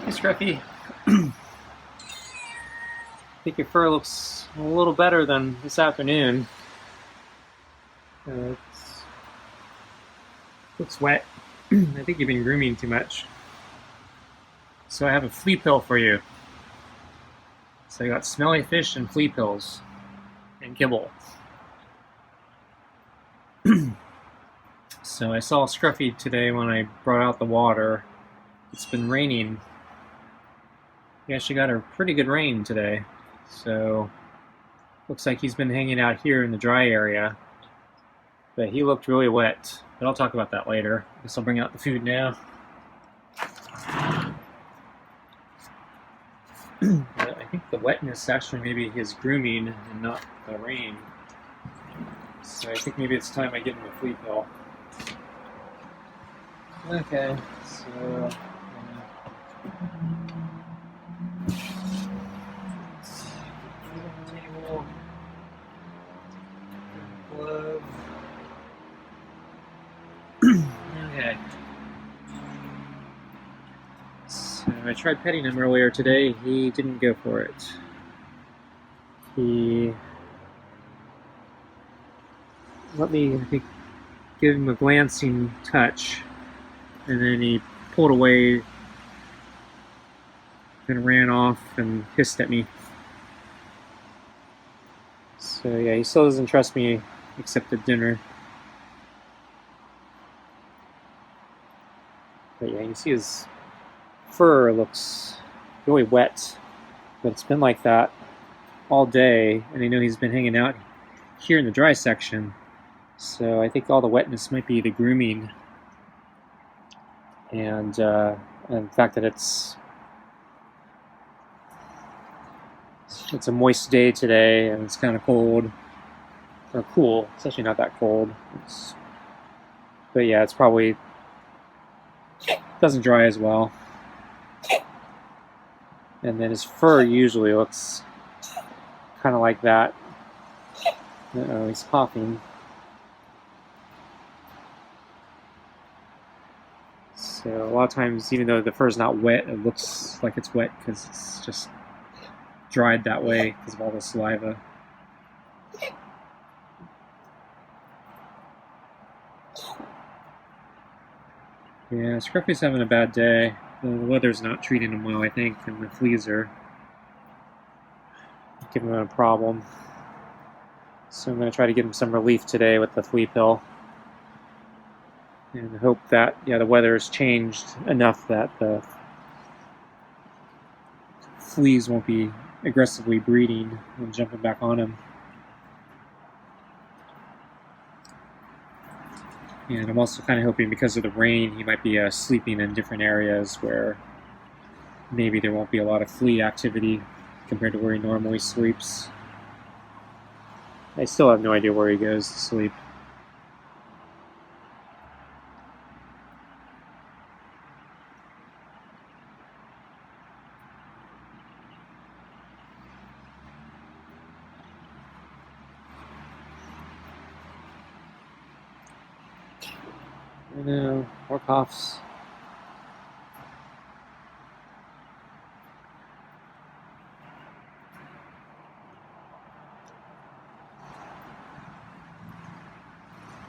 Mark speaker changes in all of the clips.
Speaker 1: Hey Scruffy, I think your fur looks a little better than this afternoon. It looks wet. I think you've been grooming too much. So I have a flea pill for you. So I got smelly fish and flea pills and kibble. So I saw Scruffy today when I brought out the water. It's been raining. He actually got a pretty good rain today. So looks like he's been hanging out here in the dry area. But he looked really wet. But I'll talk about that later. I guess I'll bring out the food now. I think the wetness actually maybe his grooming and not the rain. So I think maybe it's time I give him a flea pill. Okay, so table, glove. Okay. So I tried petting him earlier today. He didn't go for it. He let me, I think, give him a glancing touch, and then he pulled away and ran off and hissed at me. So yeah, he still doesn't trust me except at dinner. But yeah, you can see his fur looks really wet, but it's been like that all day, and I know he's been hanging out here in the dry section, so I think all the wetness might be the grooming and the fact that it's a moist day today and it's kind of cold or cool. It's actually not that cold. But yeah, it's probably doesn't dry as well. And then his fur usually looks kind of like that. Uh-oh, he's coughing. So a lot of times, even though the fur's not wet, it looks like it's wet because it's just dried that way because of all the saliva. Yeah, Scruffy's having a bad day. The weather's not treating him well, I think, and the fleas are giving him a problem. So I'm going to try to give him some relief today with the flea pill. And hope that, yeah, the weather has changed enough that the fleas won't be aggressively breeding and jumping back on him. And I'm also kind of hoping because of the rain, he might be sleeping in different areas where maybe there won't be a lot of flea activity compared to where he normally sleeps. I still have no idea where he goes to sleep. I know, more coughs.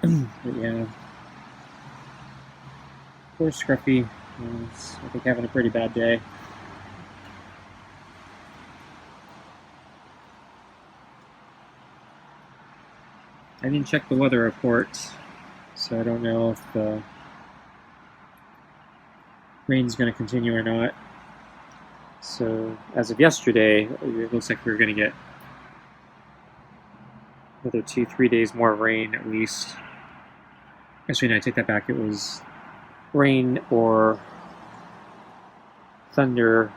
Speaker 1: But yeah, poor Scruffy is, I think, having a pretty bad day. I didn't check the weather report, so I don't know if the rain's going to continue or not. So as of yesterday, it looks like we're going to get another 2-3 days more rain at least. Actually, no, I take that back. It was rain or thunder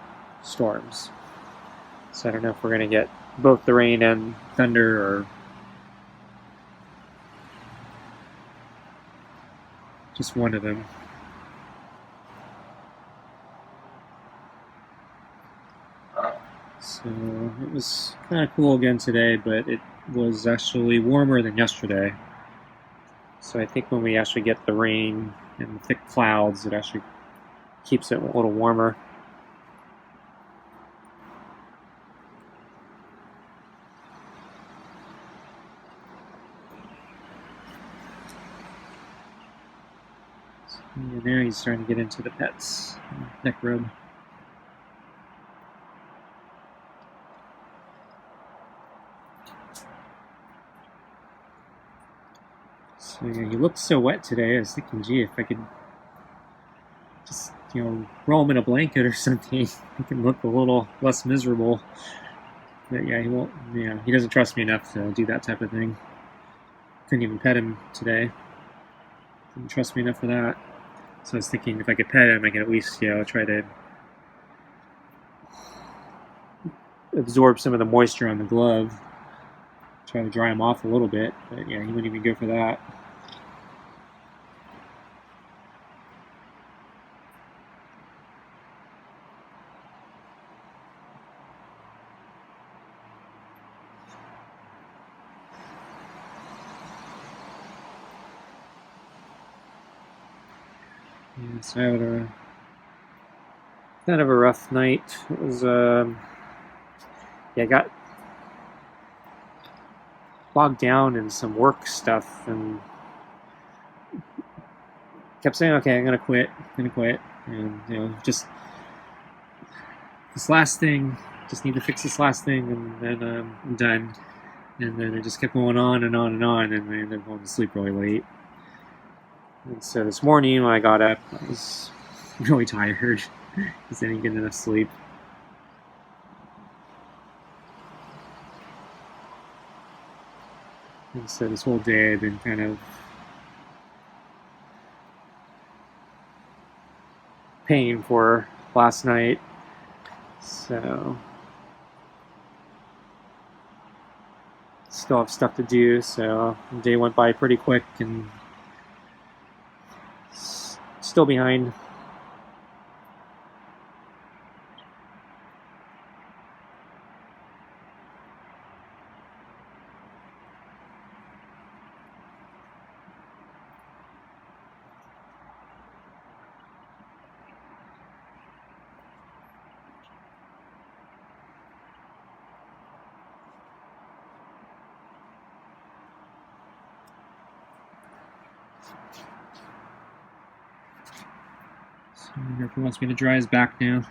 Speaker 1: storms. So I don't know if we're going to get both the rain and thunder or just one of them. So it was kind of cool again today, but it was actually warmer than yesterday. So I think when we actually get the rain and the thick clouds, it actually keeps it a little warmer. And now he's starting to get into the pets. Neck rub. So yeah, he looked so wet today. I was thinking, gee, if I could just, roll him in a blanket or something, he can look a little less miserable. But yeah, he won't. Yeah, he doesn't trust me enough to do that type of thing. Couldn't even pet him today. Didn't trust me enough for that. So I was thinking if I could pet him, I could at least, try to absorb some of the moisture on the glove. Try to dry him off a little bit. But yeah, he wouldn't even go for that. Yeah, so I had kind of a rough night. It was, I got bogged down in some work stuff and kept saying, okay, I'm gonna quit, and just this last thing, just need to fix this last thing, and then I'm done. And then it just kept going on and on and on, and I ended up going to sleep really late. And so this morning when I got up, I was really tired because I didn't get enough sleep. And so this whole day I've been kind of paying for last night. So still have stuff to do, so the day went by pretty quick and still behind. So I wonder if he wants me to dry his back now.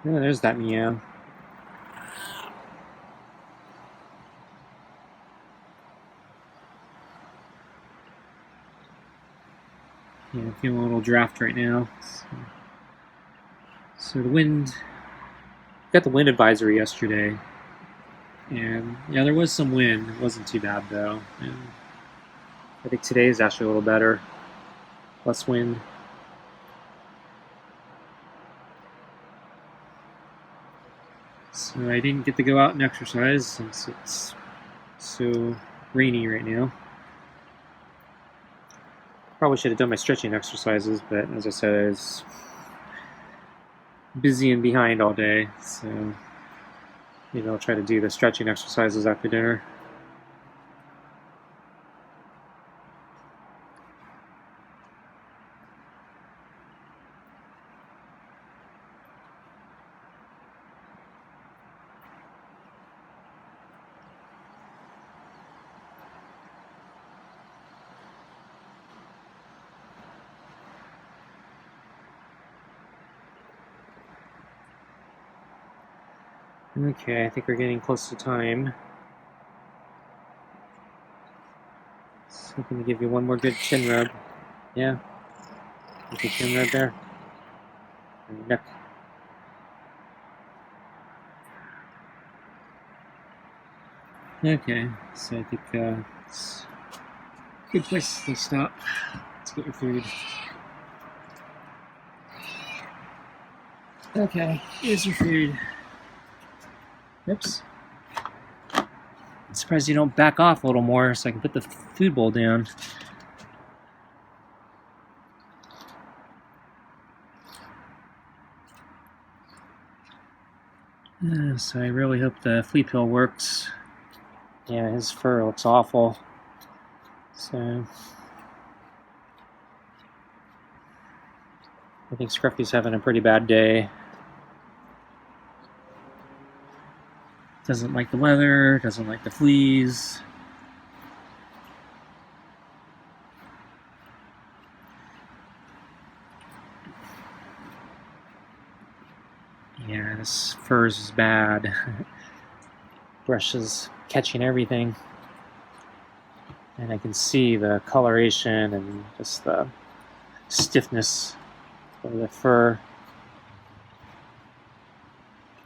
Speaker 1: Oh, there's that meow. Yeah, I'm feeling a little draft right now. So the wind, got the wind advisory yesterday, and yeah, there was some wind. It wasn't too bad though. And I think today is actually a little better, less wind. So I didn't get to go out and exercise since it's so rainy right now. Probably should have done my stretching exercises, but as I said, I was busy and behind all day, so maybe I'll try to do the stretching exercises after dinner. Okay, I think we're getting close to time. So I'm going to give you one more good chin rub. Yeah, good chin rub there. And neck. Okay, so I think it's a good place to stop. Let's get your food. Okay, here's your food. Oops. I'm surprised you don't back off a little more so I can put the food bowl down. So I really hope the flea pill works. Yeah, his fur looks awful. So I think Scruffy's having a pretty bad day. Doesn't like the weather, doesn't like the fleas. Yeah, this furs is bad. Brush is catching everything. And I can see the coloration and just the stiffness of the fur.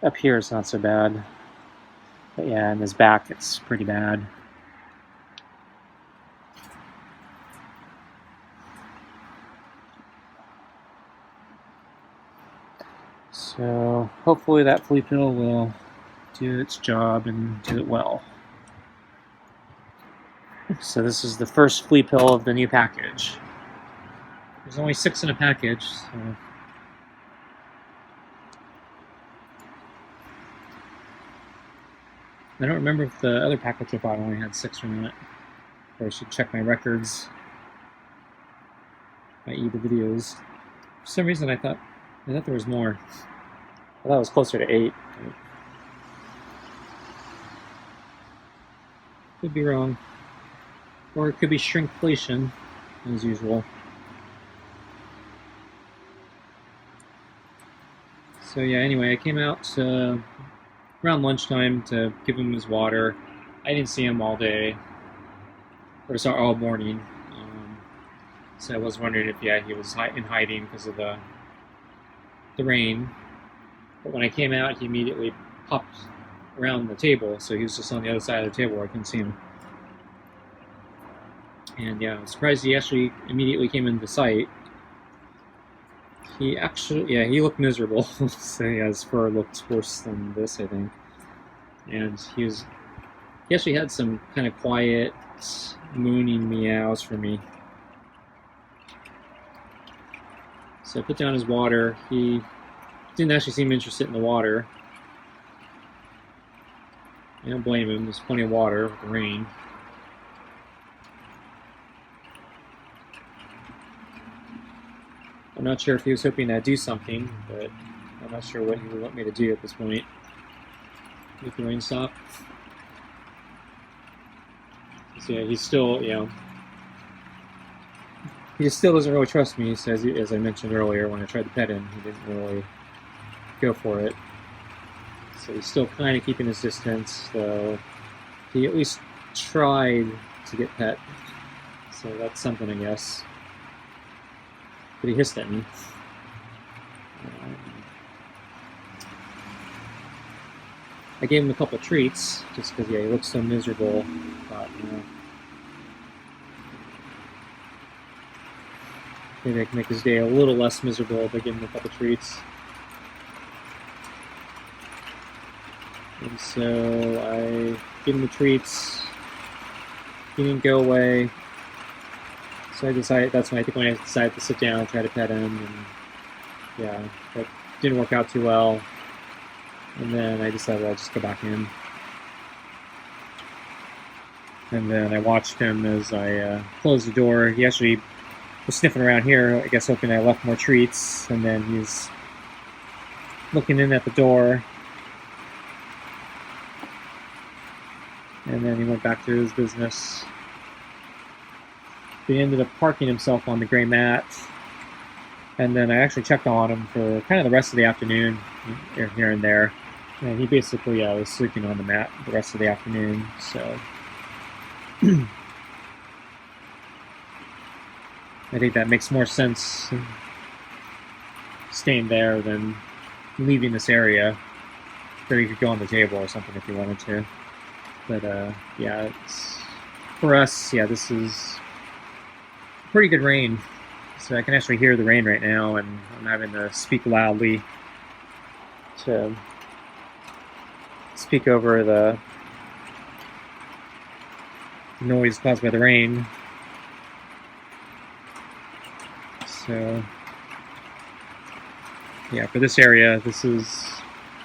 Speaker 1: Up here it's not so bad. But yeah, in his back it's pretty bad. So hopefully that flea pill will do its job and do it well. So this is the first flea pill of the new package. There's only 6 in a package, so I don't remember if the other package I bought only had 6 or not. Or I should check my records, i.e. the videos. For some reason I thought there was more. I thought it was closer to 8. Could be wrong. Or it could be shrinkflation, as usual. So yeah, anyway, I came out around lunchtime to give him his water. I didn't see him all day, or sorry, all morning. So I was wondering if he was in hiding because of the rain. But when I came out, he immediately popped around the table, so he was just on the other side of the table where I couldn't see him. And yeah, I was surprised he actually immediately came into sight. He looked miserable. So yeah, his fur looked worse than this, I think. And he actually had some kind of quiet, mooning meows for me. So I put down his water. He didn't actually seem interested in the water. I don't blame him. There's plenty of water with the rain. I'm not sure if he was hoping to do something, but I'm not sure what he would want me to do at this point. Make the rain stop. So yeah, he's still, he just still doesn't really trust me. So as I mentioned earlier, when I tried to pet him, he didn't really go for it. So he's still kind of keeping his distance, though he at least tried to get pet. So that's something, I guess. But he hissed at me. I gave him a couple treats, just because, he looked so miserable. Thought, maybe I can make his day a little less miserable by giving him a couple treats. And so I gave him the treats. He didn't go away. So I decided, that's when I decided to sit down and try to pet him, and yeah, that didn't work out too well. And then I decided I'd just go back in. And then I watched him as I closed the door. He actually was sniffing around here, I guess hoping I left more treats, and then he's looking in at the door. And then he went back to his business. He ended up parking himself on the gray mat, and then I actually checked on him for kind of the rest of the afternoon, here and there, and he basically was sleeping on the mat the rest of the afternoon, so I think that makes more sense staying there than leaving this area. Or you could go on the table or something if you wanted to, but yeah, for us, this is pretty good rain, so I can actually hear the rain right now, and I'm having to speak loudly to speak over the noise caused by the rain. So yeah, for this area, this is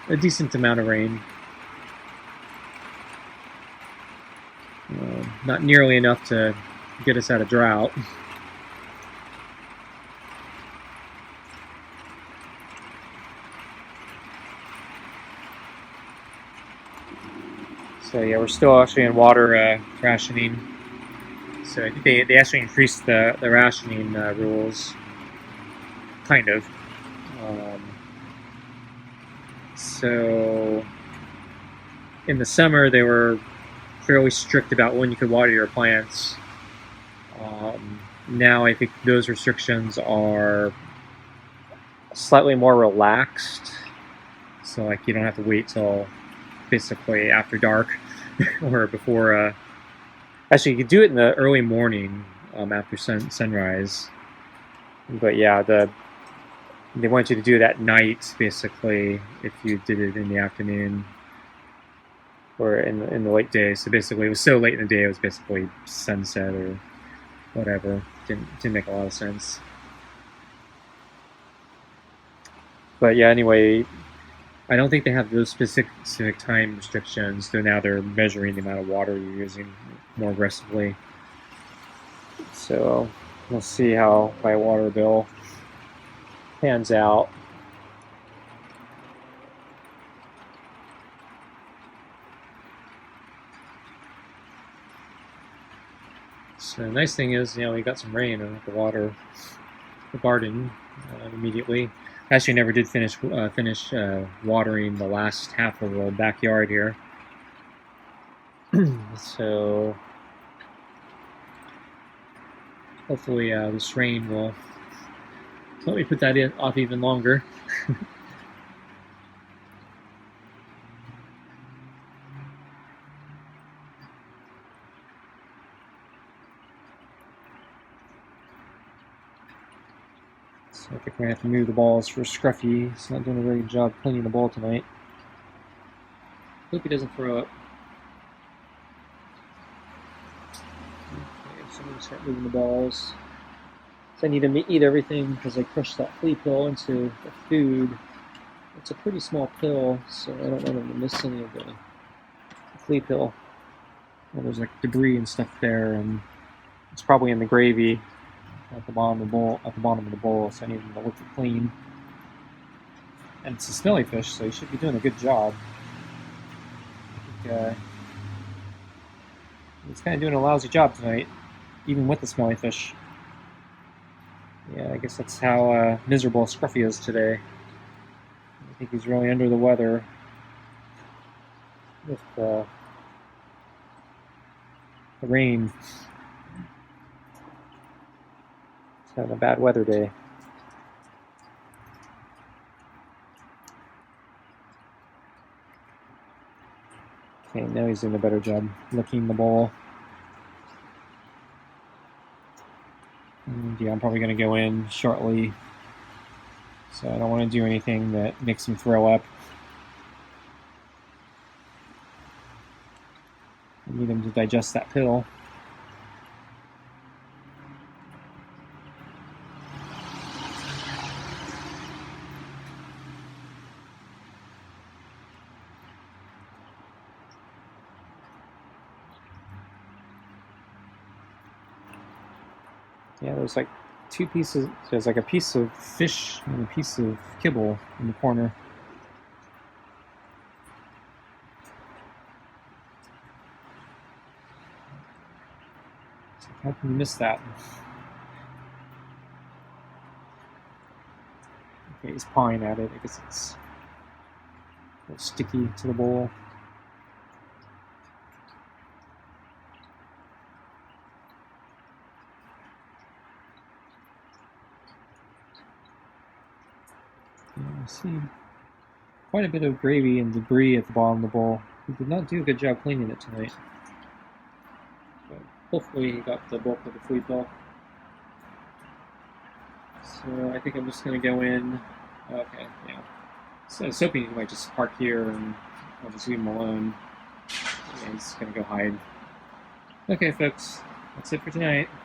Speaker 1: a decent amount of rain. Not nearly enough to get us out of drought. So yeah, we're still actually in water rationing. So I think they actually increased the rationing rules, kind of. So in the summer they were fairly strict about when you could water your plants. Now I think those restrictions are slightly more relaxed. So like you don't have to wait till basically after dark or before. Actually, you could do it in the early morning after sunrise. But yeah, they want you to do it at night basically if you did it in the afternoon or in the late day. So basically, it was so late in the day it was basically sunset or whatever. Didn't make a lot of sense. But yeah, anyway, I don't think they have those specific time restrictions, though now they're measuring the amount of water you're using more aggressively. So we'll see how my water bill pans out. So the nice thing is, we got some rain and the water the garden immediately. Actually, never did finish watering the last half of the backyard here. So hopefully this rain will let me put that off even longer. So I think we're going to have to move the balls for Scruffy. He's not doing a very good job cleaning the ball tonight. Hope he doesn't throw up. Okay, so I'm going to start moving the balls. So I need to eat everything because I crushed that flea pill into the food. It's a pretty small pill, so I don't want them to miss any of the flea pill. Well, there's like debris and stuff there, and it's probably in the gravy at the bottom of the bowl. So I need them to look clean. And it's a smelly fish, so you should be doing a good job. I think he's kind of doing a lousy job tonight, even with the smelly fish. Yeah, I guess that's how miserable Scruffy is today. I think he's really under the weather with the rain. It's having a bad weather day. Okay, now he's doing a better job licking the bowl. And yeah, I'm probably going to go in shortly. So I don't want to do anything that makes him throw up. I need him to digest that pill. Yeah, there's like two pieces. There's like a piece of fish and a piece of kibble in the corner. So how can you miss that? Okay, he's pawing at it. I guess it's a little sticky to the bowl. I see quite a bit of gravy and debris at the bottom of the bowl. He did not do a good job cleaning it tonight. But hopefully he got the bulk of the flea pill. So I think I'm just going to go in. Okay, yeah. So I was hoping he might just park here and I'll just leave him alone. Yeah, he's going to go hide. Okay, folks, that's it for tonight.